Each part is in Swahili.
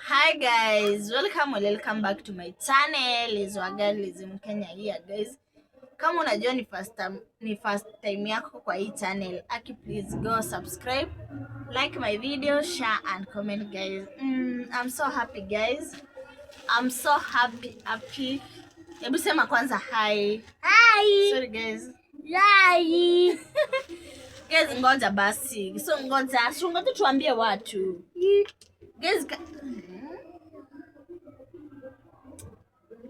Hi guys, welcome back to my channel. Is Wagali's Mkenya here guys. Kama unajua ni first time yako kwa hii channel, please go subscribe, like my video, share and comment guys. I'm so happy guys. I'm so happy. Hebu sema kwanza hi. Hi. Sorry guys. Hi. Guys, ngoja basi. Ngoja tuambie watu.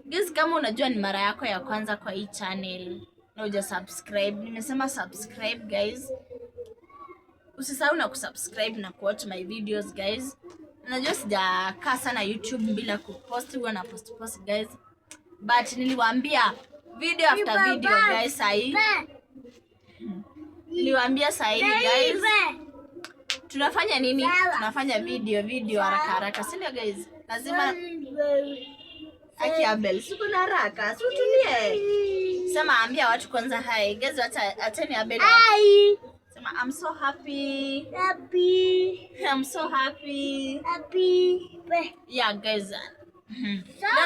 Guys, kama unajua ni mara yako ya kwanza kwa hii channel na uja subscribe, nimesema subscribe guys. Usisahau na kusubscribe na kuwatch my videos guys. Najua sijakaa sana YouTube bila kupost, huwa na post guys. But niliwaambia video after video guys sahi. Niliwaambia sahi guys. Tunafanya nini? Tunafanya video haraka, si ndio guys? Lazima Aki Abel, siku na haraka, si utulie. Sema ambia watu kwanza hi. Guys, ateni Abel. Hi. Sema I'm so happy. I'm so happy. Yeah guys. Leo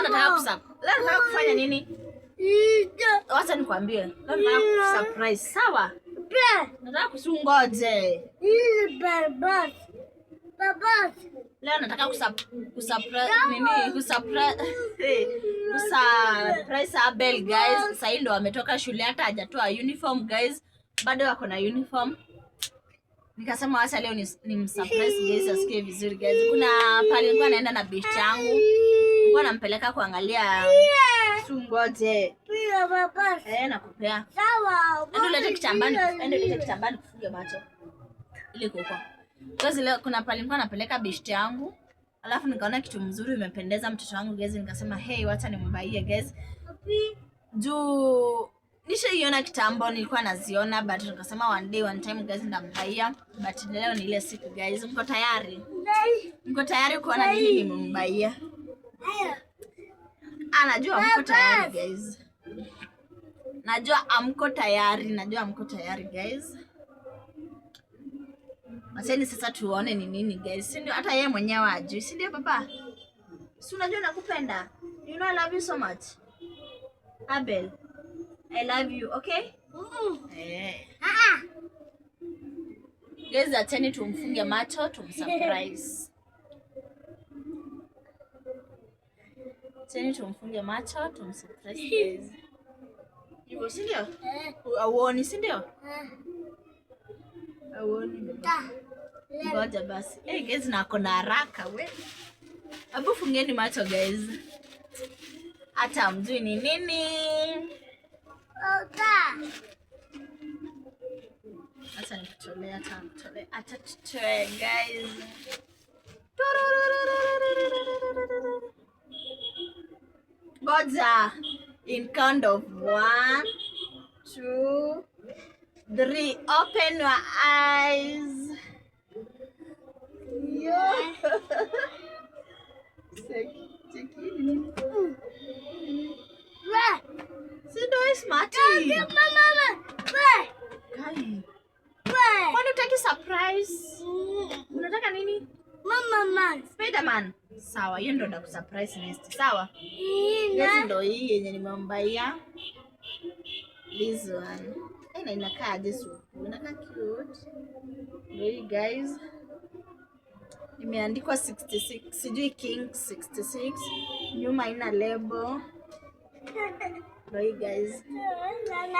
nataka kufanya nini? Wacha nikwambie. Leo nataka surprise, sawa? Nataka kusungoje. Leo nataka kusurprise Abel guys. Sasa ndo ametoka shule, hata hajatoa uniform guys. Bado wako na uniform. Nikasema wacha leo ni msurprise guys, asikie vizuri guys. Kuna pale nilikuwa naenda na bishi yangu. Nilikuwa nampeleka kuangalia sungoje. Nakupea. Sawa. Ndio lete kitambani kufunga macho. Ile kuko. Because leo kuna pale nilikuwa napeleka bishi yangu. Alafu nikaona kitu mzuri imependeza mtoto wangu guys, nikasema hey, wacha nimbaie guys. Juu nishaiona kitambo, nilikuwa naziona but nikasema one day one time guys ndambaia, but leo ni ile siku guys. Mko tayari? Mko tayari kuona nini nimembaia? Najua mko tayari guys. Najua amko tayari guys. Maseni sasa tuone ni nini guys. Si ndio hata yeye mwenyewe ajui. Si ndio papa? Si unajua nakupenda. You know I love you so much. Abel, I love you, okay? Guys, ateni tumfunge macho, tumsurprise. Ateni tumfunge macho, tumsurprise guys. Hivyo si ndio? Auoni si ndio? Auoni. Ngoja basi. Guys, nako na haraka we. Abu fungeni macho guys. Hata mjui ni nini. Acha nikutolee, acha tutoe guys. Ngoja. In count of 1, 2, 3. Open your eyes. Sindo smarty. Kwani utaki surprise? Unataka nini? Spider-Man. Sawa, hiyo ndo ndakusurprise next. Sawa? Hiyo ndo hii yenye nimembaia. This one. Na inakaa jesu. Inakaa cute. Hey guys. Imeandikwa 66. Sijui King 66. Nyuma ina label. Hey guys.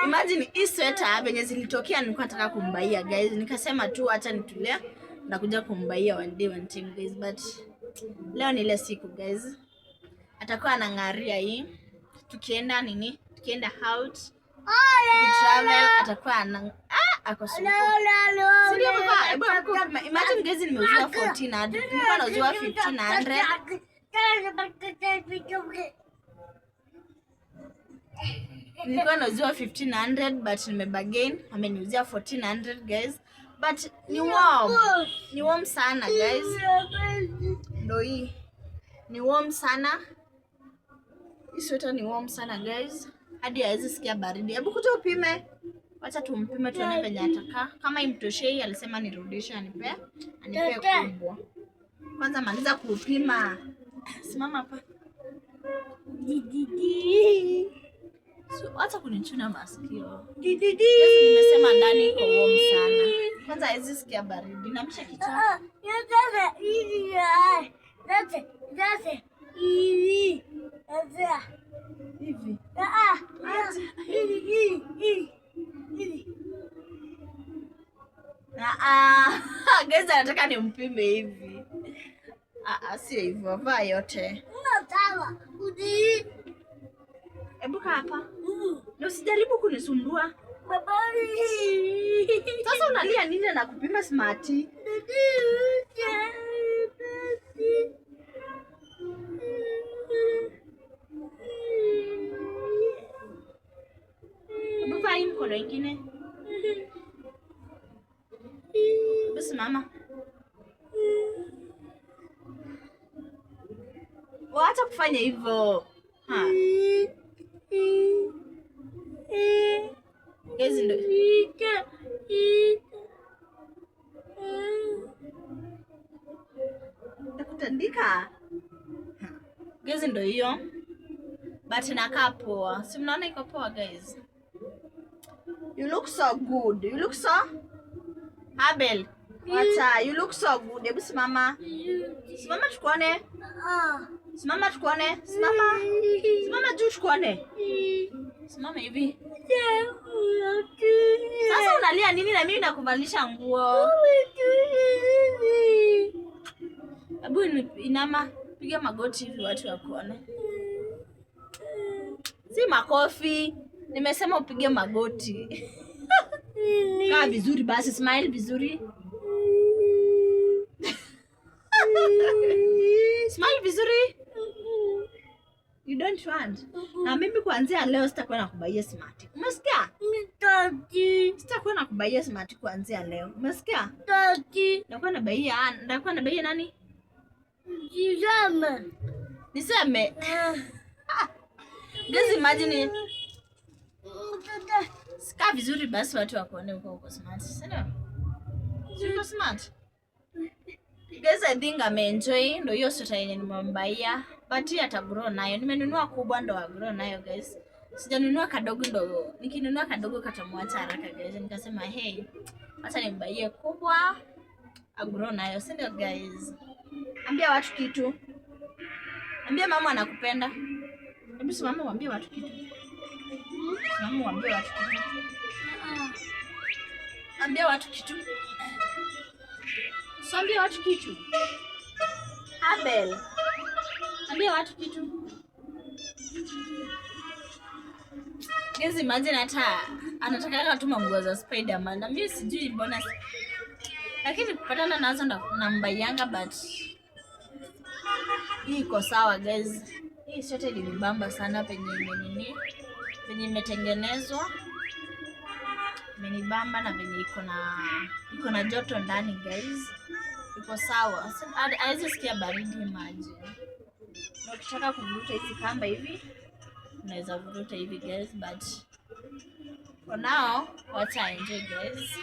Imagine hii sweater venye zilitokea nilikuwa nataka kumbaia guys. Nikasema tu acha nitulia na kuja kumbaia one day one time guys, but leo ni ile siku guys. Atakuwa anang'aria hii. Tukienda out. Travel atakuwa ako super. Sio baba, imagine guys nimeuziwa 1400. Nilikuwa nauziwa 1500. Nilikuwa nauziwa 1500 but nimebagain, ameniuzia 1400 guys. But ni warm sana guys. Ndio hii. Ni warm sana. Hii sweater ni warm sana guys. Hadi hawezi sikia baridi. Hebu kuja upime. Wacha tumpime tuone venye atakaa. Kama imtoshei alisema nirudishe anipe kubwa. Kwanza maliza kupima. Simama hapa. So, acha kunichuna masikio. Nimesema ndani iko warm sana. Kwanza hizi sikia baridi. Namsha kichwa. Guys, anataka nimpime hivi. Sio hivyo, vaa yote. Hebu kaa hapa. Na usijaribu kunisumbua. Sasa unalia nini na kupima smarti? Hebu vaa hii mkono ingine. Basi mama. Wacha kufanya hivyo. Gezi ndo. Nakutandika. Gezi ndo hiyo. But inakaa poa. Si mnaona iko poa guys? You look so good. You look so Abel. Wacha, you look so good. Hebu simama. Simama tukuone. Simama tukuone. Simama. Simama juu tukuone. Simama hivi. Sasa unalia nini na mimi nakuvalisha nguo? Hebu inama, piga magoti hivi watu wakuone. Si makofi. Nimesema upige magoti. Kaa vizuri basi, smile vizuri. Smile vizuri. You don't want. Na mimi kuanzia leo sitakuwa nakubaia smart. Umesikia? Sitakuwa nakubaia smart kuanzia leo. Umesikia? Ndakuwa nabaia nani? Niseme. Guys, imagine. Sika vizuri basi watu wakuone uko smart. Sio? Sio smart. Guys, I think ameenjoy. Ndio hiyo sweta yenye nimembaia. But hii atagrow nayo. Nimenunua kubwa ndo agrow nayo guys. Sijanunua kadogo ndo. Nikinunua kadogo katamwacha haraka guys. Nikasema hey, acha nimbaie kubwa agrow nayo. Sio guys? Ambia watu kitu. Ambia mama anakupenda. Hebu simama waambie watu kitu. Simama waambie watu kitu. Ambia watu kitu. Ambia watu kitu. Abel. Ambia watu kitu. Guys, imagine hata anataka kutuma nguo za Spider-Man. Na mimi sijui mbona. Lakini kupatana nazo nambaianga but hii iko sawa guys. Hii sote ilinibamba sana penye penye imetengenezwa. Imenibamba na penye iko na joto ndani guys. Iko sawa. Haiwezi sikia baridi maji. Na ukitaka kuvuruta hizi kamba hivi, unaweza vuruta hivi guys, but for now, watch and enjoy guys.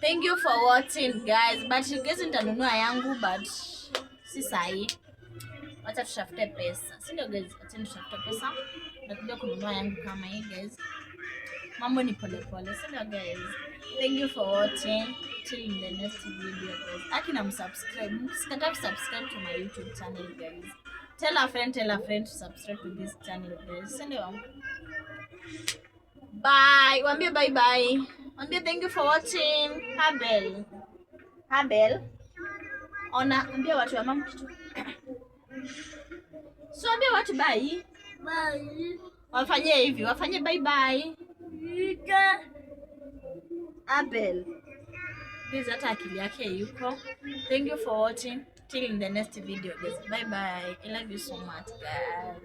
Thank you for watching guys. But you guys nitanunua yangu but si sahi. Wacha tutafute pesa. Si ndio guys? Wacha tutafute pesa. Nitakuja kununua yangu kama hii guys. Mambo ni pole pole. Si ndio guys? Thank you for watching. Till in the next video guys. Akina msubscribe. Msikatae subscribe to my YouTube channel guys. Tell a friend to subscribe to this channel guys. Si ndio? Bye. Waambie bye bye. Waambie thank you for watching. Abel. Ona, ambia watu wa mama kitu. So ambia watu bye. Bye. Wafanye hivi, wafanye bye bye. Abel. Please hata akili yake yuko. Thank you for watching. Till in the next video guys. Bye bye. I love you so much guys.